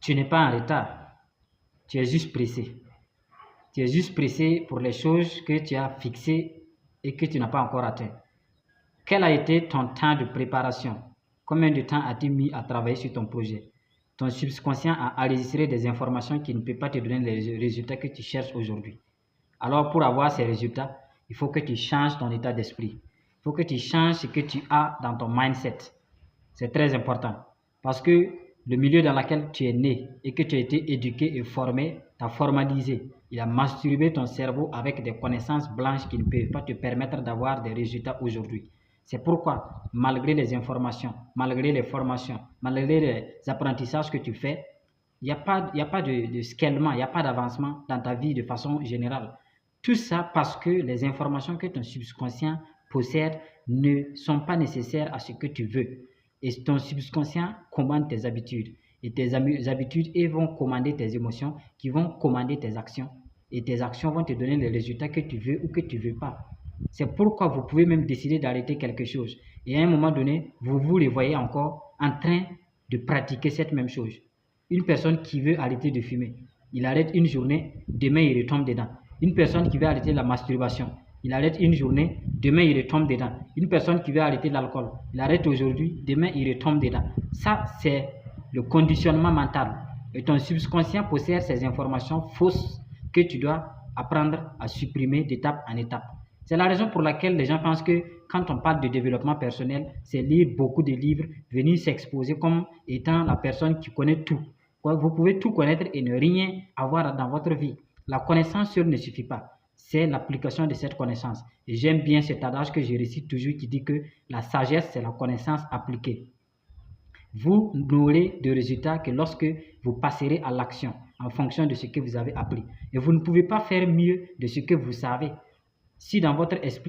tu n'es pas en retard. Tu es juste pressé. Tu es juste pressé pour les choses que tu as fixées et que tu n'as pas encore atteint. Quel a été ton temps de préparation? Combien de temps as-tu mis à travailler sur ton projet? Ton subconscient a enregistré des informations qui ne peuvent pas te donner les résultats que tu cherches aujourd'hui. Alors, pour avoir ces résultats, il faut que tu changes ton état d'esprit. Il faut que tu changes ce que tu as dans ton mindset. C'est très important. Parce que le milieu dans lequel tu es né et que tu as été éduqué et formé t'a formalisé. Il a masturbé ton cerveau avec des connaissances blanches qui ne peuvent pas te permettre d'avoir des résultats aujourd'hui. C'est pourquoi, malgré les informations, malgré les formations, malgré les apprentissages que tu fais, il n'y a pas de scalement, il n'y a pas d'avancement dans ta vie de façon générale. Tout ça parce que les informations que ton subconscient possède ne sont pas nécessaires à ce que tu veux. Et ton subconscient commande tes habitudes. Et tes habitudes vont commander tes émotions, qui vont commander tes actions. Et tes actions vont te donner les résultats que tu veux ou que tu ne veux pas. C'est pourquoi vous pouvez même décider d'arrêter quelque chose. Et à un moment donné, vous vous les voyez encore en train de pratiquer cette même chose. Une personne qui veut arrêter de fumer, il arrête une journée, demain il retombe dedans. Une personne qui veut arrêter la masturbation, il arrête une journée, demain il retombe dedans. Une personne qui veut arrêter l'alcool, il arrête aujourd'hui, demain il retombe dedans. Ça, c'est le conditionnement mental. Et ton subconscient possède ces informations fausses que tu dois apprendre à supprimer d'étape en étape. C'est la raison pour laquelle les gens pensent que quand on parle de développement personnel, c'est lire beaucoup de livres, venir s'exposer comme étant la personne qui connaît tout. Vous pouvez tout connaître et ne rien avoir dans votre vie. La connaissance seule ne suffit pas. C'est l'application de cette connaissance. Et j'aime bien cet adage que je récite toujours qui dit que la sagesse, c'est la connaissance appliquée. Vous n'aurez de résultats que lorsque vous passerez à l'action en fonction de ce que vous avez appris. Et vous ne pouvez pas faire mieux de ce que vous savez. Si dans votre esprit,